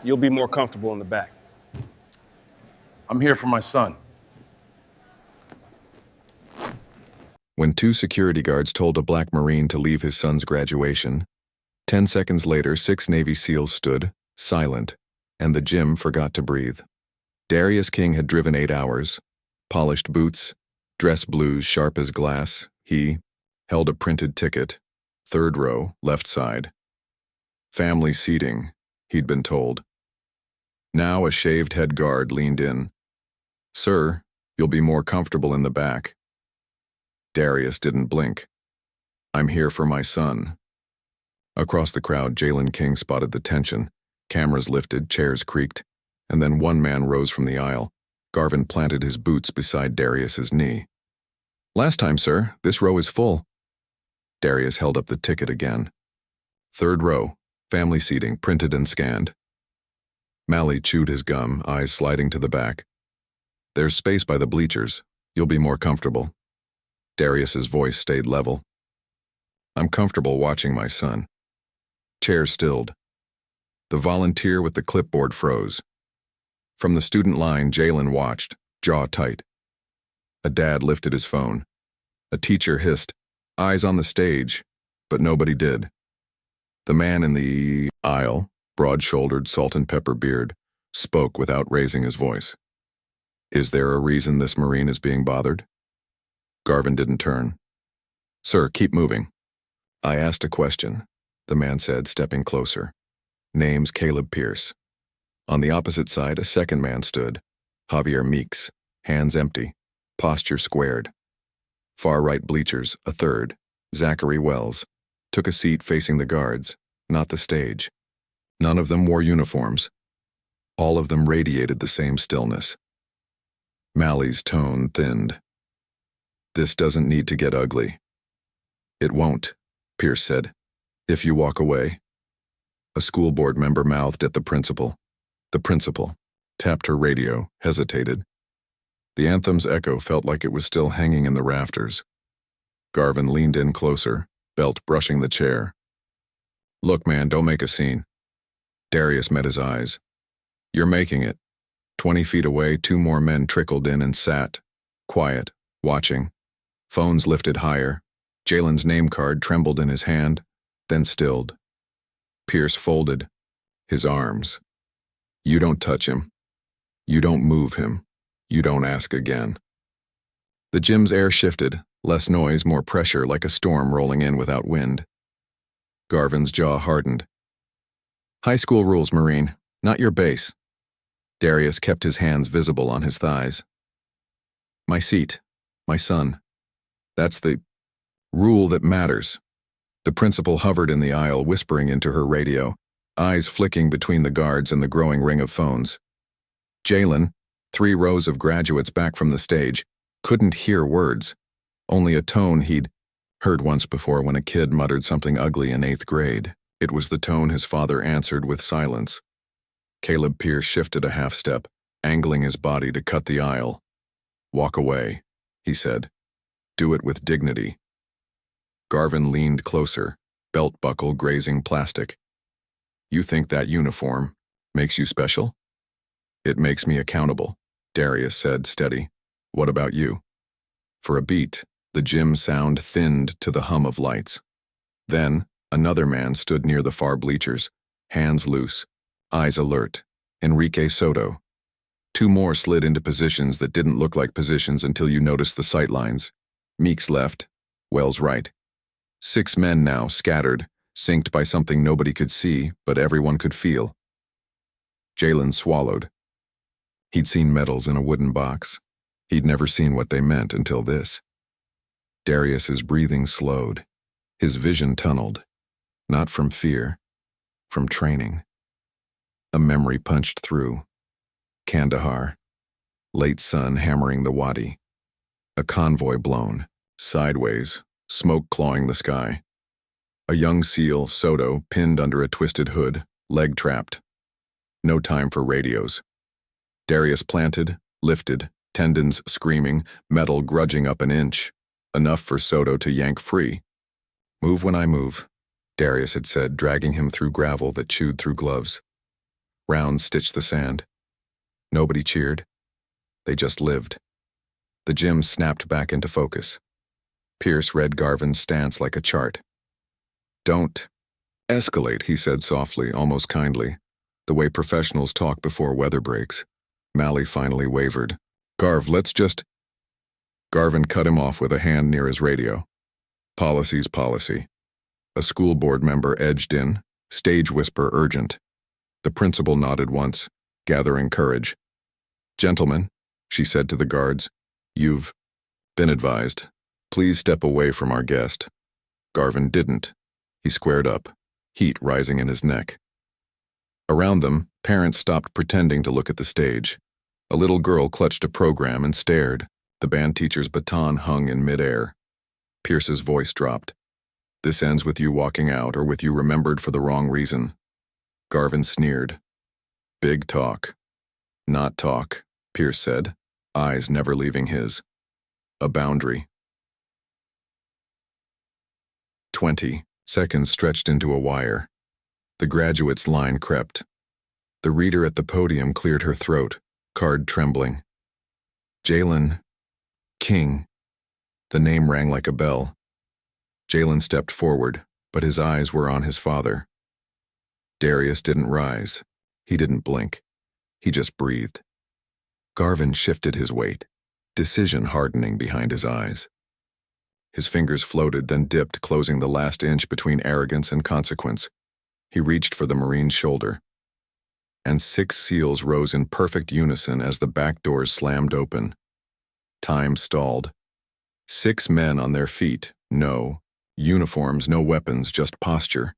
you'll be more comfortable in the back. I'm here for my son. When 2 security guards told a black Marine to leave his son's graduation, 10 seconds later 6 Navy SEALs stood, silent, and the gym forgot to breathe. Darius King had driven 8 hours, polished boots, dress blues sharp as glass. He held a printed ticket, 3rd row, left side. Family seating, he'd been told. Now a shaved head guard leaned in. "Sir, you'll be more comfortable in the back." Darius didn't blink. "I'm here for my son." Across the crowd, Jalen King spotted the tension. Cameras lifted, chairs creaked, and then one man rose from the aisle. Garvin planted his boots beside Darius's knee. "Last time, sir, this row is full." Darius held up the ticket again. 3rd row, family seating, printed and scanned. Malley chewed his gum, eyes sliding to the back. "There's space by the bleachers. You'll be more comfortable." Darius's voice stayed level. "I'm comfortable watching my son." Chairs stilled. The volunteer with the clipboard froze. From the student line, Jalen watched, jaw tight. A dad lifted his phone. A teacher hissed, "Eyes on the stage," but nobody did. The man in the aisle, broad-shouldered, salt and pepper beard, spoke without raising his voice. "Is there a reason this Marine is being bothered?" Garvin didn't turn. "Sir, keep moving." "I asked a question," the man said, stepping closer. "Name's Caleb Pierce." On the opposite side, a second man stood, Javier Meeks, hands empty, posture squared. Far right bleachers, a third, Zachary Wells, took a seat facing the guards, not the stage. None of them wore uniforms. All of them radiated the same stillness. Malley's tone thinned. "This doesn't need to get ugly." "It won't," Pierce said, "if you walk away." A school board member mouthed at the principal. The principal tapped her radio, hesitated. The anthem's echo felt like it was still hanging in the rafters. Garvin leaned in closer, belt brushing the chair. "Look, man, don't make a scene." Darius met his eyes. "You're making it." 20 feet away, 2 more men trickled in and sat, quiet, watching. Phones lifted higher. Jalen's name card trembled in his hand, then stilled. Pierce folded his arms. "You don't touch him. You don't move him. You don't ask again." The gym's air shifted, less noise, more pressure, like a storm rolling in without wind. Garvin's jaw hardened. "High school rules, Marine, not your base." Darius kept his hands visible on his thighs. "My seat, my son. That's the rule that matters." The principal hovered in the aisle, whispering into her radio, eyes flicking between the guards and the growing ring of phones. Jalen, 3 rows of graduates back from the stage, couldn't hear words, only a tone he'd heard once before when a kid muttered something ugly in 8th grade. It was the tone his father answered with silence. Caleb Pierce shifted a half step, angling his body to cut the aisle. "Walk away," he said. "Do it with dignity." Garvin leaned closer, belt buckle grazing plastic. "You think that uniform makes you special?" "It makes me accountable," Darius said, steady. "What about you?" For a beat, the gym sound thinned to the hum of lights. Then, another man stood near the far bleachers, hands loose, eyes alert. Enrique Soto. 2 more slid into positions that didn't look like positions until you noticed the sightlines. Meeks left, Wells right. 6 men now, scattered, synced by something nobody could see, but everyone could feel. Jalen swallowed. He'd seen medals in a wooden box. He'd never seen what they meant until this. Darius's breathing slowed. His vision tunneled. Not from fear, from training. A memory punched through. Kandahar. Late sun hammering the wadi. A convoy blown, sideways, smoke clawing the sky. A young SEAL, Soto, pinned under a twisted hood, leg trapped. No time for radios. Darius planted, lifted, tendons screaming, metal grudging up an inch. Enough for Soto to yank free. "Move when I move," Darius had said, dragging him through gravel that chewed through gloves. Rounds stitched the sand. Nobody cheered. They just lived. The gym snapped back into focus. Pierce read Garvin's stance like a chart. Don't escalate, he said softly, almost kindly, the way professionals talk before weather breaks. Mally finally wavered. Garv, let's just... Garvin cut him off with a hand near his radio. Policy's policy. A school board member edged in, stage whisper urgent. The principal nodded once, gathering courage. Gentlemen, she said to the guards, you've been advised. Please step away from our guest. Garvin didn't. He squared up, heat rising in his neck. Around them, parents stopped pretending to look at the stage. A little girl clutched a program and stared. The band teacher's baton hung in midair. Pierce's voice dropped. This ends with you walking out or with you remembered for the wrong reason. Garvin sneered. Big talk. Not talk, Pierce said, eyes never leaving his. A boundary. 20 seconds stretched into a wire. The graduate's line crept. The reader at the podium cleared her throat, card trembling. Jalen King. The name rang like a bell. Jalen stepped forward, but his eyes were on his father. Darius didn't rise. He didn't blink. He just breathed. Garvin shifted his weight, decision hardening behind his eyes. His fingers floated, then dipped, closing the last inch between arrogance and consequence. He reached for the Marine's shoulder. And 6 SEALs rose in perfect unison as the back doors slammed open. Time stalled. 6 men on their feet, no uniforms, no weapons, just posture.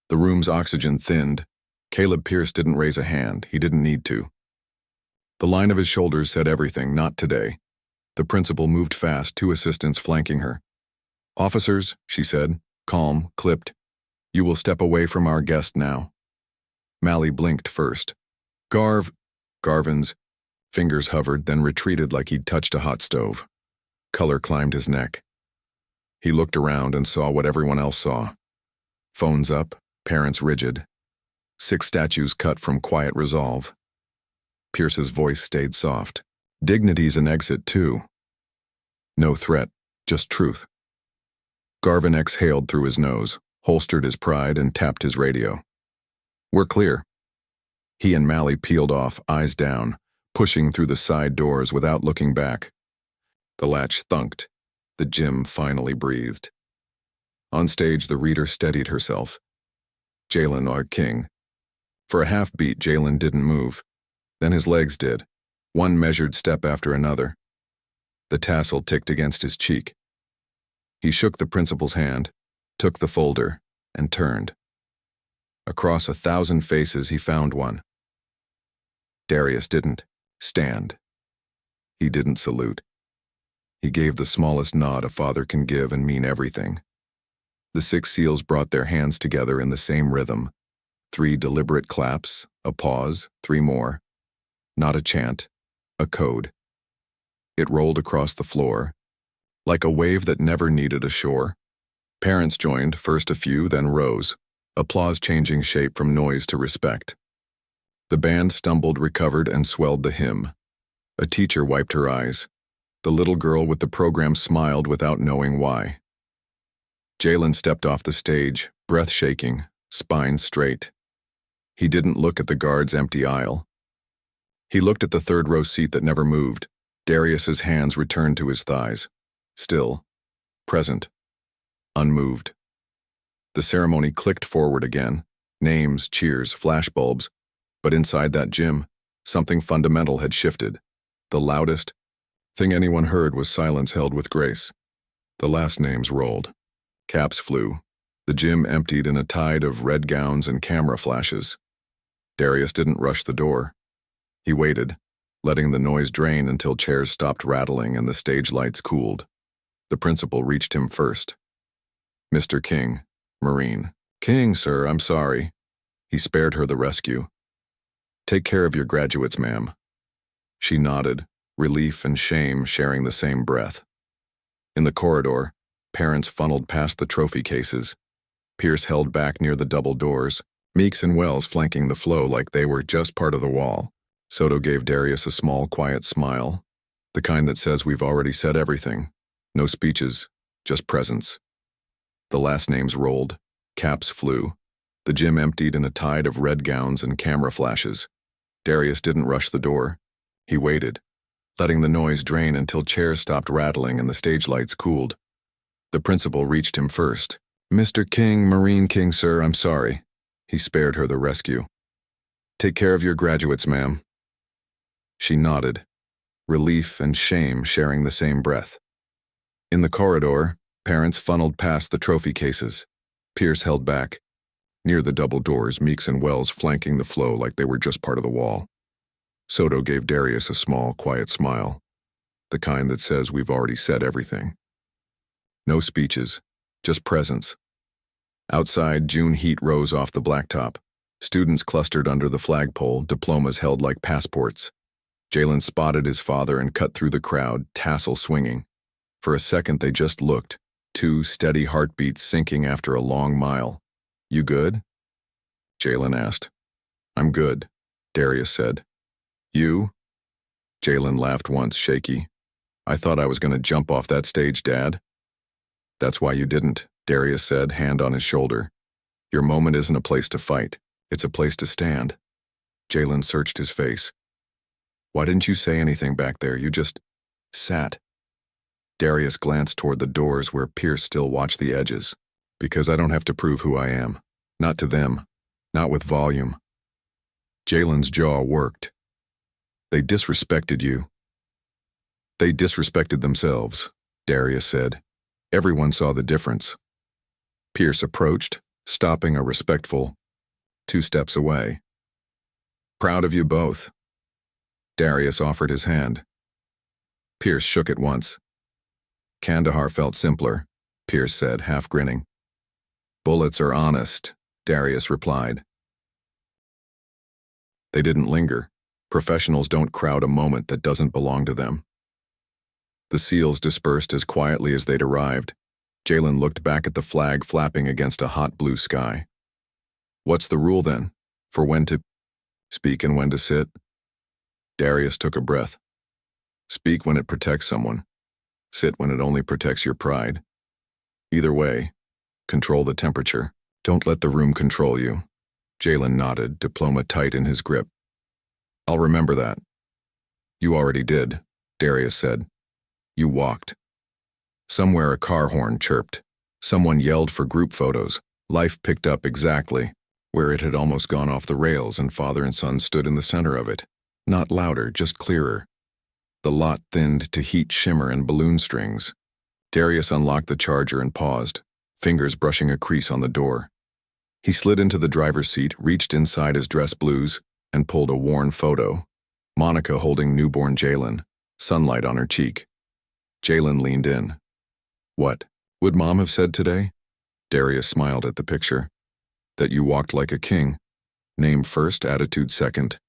The room's oxygen thinned. Caleb Pierce didn't raise a hand. He didn't need to. The line of his shoulders said everything, not today. The principal moved fast, 2 assistants flanking her. Officers, she said, calm, clipped. You will step away from our guest now. Mally blinked first. Garvin's fingers hovered, then retreated like he'd touched a hot stove. Color climbed his neck. He looked around and saw what everyone else saw. Phones up, parents rigid. 6 statues cut from quiet resolve. Pierce's voice stayed soft. Dignity's an exit, too. No threat, just truth. Garvin exhaled through his nose, holstered his pride, and tapped his radio. We're clear. He and Mally peeled off, eyes down, pushing through the side doors without looking back. The latch thunked. The gym finally breathed. On stage, the reader steadied herself. Jalen, our king. For a half-beat, Jalen didn't move. Then his legs did, one measured step after another. The tassel ticked against his cheek. He shook the principal's hand, took the folder, and turned. Across 1,000 faces, he found one. Darius didn't stand. He didn't salute. He gave the smallest nod a father can give and mean everything. The 6 SEALs brought their hands together in the same rhythm. 3 deliberate claps, a pause, 3 more. Not a chant, a code. It rolled across the floor, like a wave that never needed a shore. Parents joined, first a few, then rose, applause changing shape from noise to respect. The band stumbled, recovered, and swelled the hymn. A teacher wiped her eyes. The little girl with the program smiled without knowing why. Jalen stepped off the stage, breath shaking, spine straight. He didn't look at the guard's empty aisle. He looked at the 3rd-row seat that never moved. Darius's hands returned to his thighs. Still, present, unmoved. The ceremony clicked forward again. Names, cheers, flashbulbs. But inside that gym, something fundamental had shifted. The loudest thing anyone heard was silence held with grace. The last names rolled. Caps flew. The gym emptied in a tide of red gowns and camera flashes. Darius didn't rush the door. He waited, letting the noise drain until chairs stopped rattling and the stage lights cooled. The principal reached him first. Mr. King, Marine. King, sir, I'm sorry. He spared her the rescue. Take care of your graduates, ma'am. She nodded, relief and shame sharing the same breath. In the corridor, parents funneled past the trophy cases. Pierce held back near the double doors, Meeks and Wells flanking the flow like they were just part of the wall. Soto gave Darius a small, quiet smile, the kind that says we've already said everything. No speeches, just presence. The last names rolled, caps flew. The gym emptied in a tide of red gowns and camera flashes. Darius didn't rush the door. He waited, letting the noise drain until chairs stopped rattling and the stage lights cooled. The principal reached him first. "Mr. King, Marine King, sir, I'm sorry." He spared her the rescue. "Take care of your graduates, ma'am." She nodded, relief and shame sharing the same breath. In the corridor, parents funneled past the trophy cases. Pierce held back. Near the double doors, Meeks and Wells flanking the flow like they were just part of the wall. Soto gave Darius a small, quiet smile, the kind that says we've already said everything. No speeches, just presence. Outside, June heat rose off the blacktop. Students clustered under the flagpole, diplomas held like passports. Jalen spotted his father and cut through the crowd, tassel swinging. For a second, they just looked, two steady heartbeats sinking after a long mile. "You good?" Jalen asked. "I'm good," Darius said. "You?" Jalen laughed once, shaky. "I thought I was going to jump off that stage, Dad." "That's why you didn't," Darius said, hand on his shoulder. "Your moment isn't a place to fight. It's a place to stand." Jalen searched his face. "Why didn't you say anything back there? You just sat." Darius glanced toward the doors where Pierce still watched the edges. "Because I don't have to prove who I am. Not to them. Not with volume." Jalen's jaw worked. "They disrespected you." "They disrespected themselves," Darius said. Everyone saw the difference. Pierce approached, stopping a respectful 2 steps away. "Proud of you both." Darius offered his hand. Pierce shook it once. "Kandahar felt simpler," Pierce said, half grinning. "Bullets are honest," Darius replied. They didn't linger. Professionals don't crowd a moment that doesn't belong to them. The SEALs dispersed as quietly as they'd arrived. Jalen looked back at the flag flapping against a hot blue sky. "What's the rule then? For when to speak and when to sit?" Darius took a breath. "Speak when it protects someone. Sit when it only protects your pride. Either way, control the temperature. Don't let the room control you." Jalen nodded, diploma tight in his grip. "I'll remember that." "You already did," Darius said. "You walked." Somewhere a car horn chirped. Someone yelled for group photos. Life picked up exactly where it had almost gone off the rails, and father and son stood in the center of it. Not louder, just clearer. The lot thinned to heat shimmer and balloon strings. Darius unlocked the charger and paused, fingers brushing a crease on the door. He slid into the driver's seat, reached inside his dress blues, and pulled a worn photo. Monica holding newborn Jalen, sunlight on her cheek. Jalen leaned in. "What would Mom have said today?" Darius smiled at the picture. "That you walked like a king. Name first, attitude second."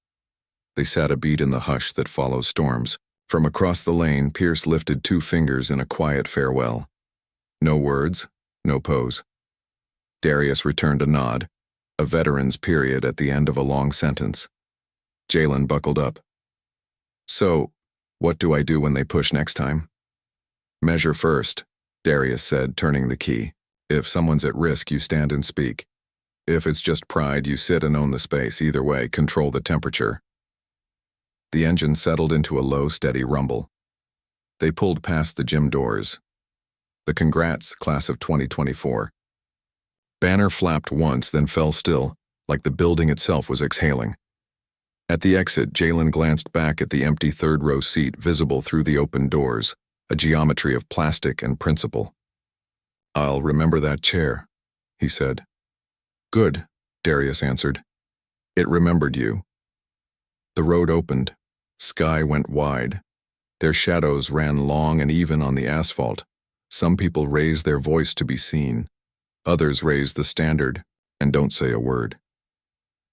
They sat a beat in the hush that follows storms. From across the lane, Pierce lifted 2 fingers in a quiet farewell. No words, no pose. Darius returned a nod, a veteran's period at the end of a long sentence. Jalen buckled up. "So, what do I do when they push next time?" "Measure first," Darius said, turning the key. "If someone's at risk, you stand and speak. If it's just pride, you sit and own the space. Either way, control the temperature." The engine settled into a low, steady rumble. They pulled past the gym doors. The "Congrats, class of 2024. Banner flapped once, then fell still, like the building itself was exhaling. At the exit, Jalen glanced back at the empty third-row seat visible through the open doors, a geometry of plastic and principle. "I'll remember that chair," he said. "Good," Darius answered. "It remembered you." The road opened. Sky went wide. Their shadows ran long and even on the asphalt. Some people raise their voice to be seen. Others raise the standard and don't say a word.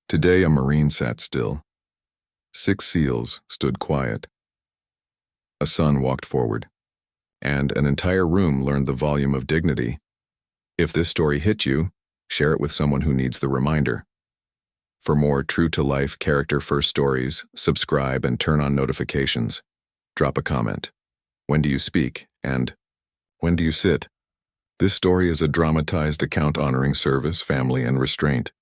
Today a Marine sat still. 6 SEALs stood quiet. A son walked forward. And an entire room learned the volume of dignity. If this story hit you, share it with someone who needs the reminder. For more true-to-life character-first stories, subscribe and turn on notifications. Drop a comment. When do you speak? And when do you sit? This story is a dramatized account honoring service, family, and restraint.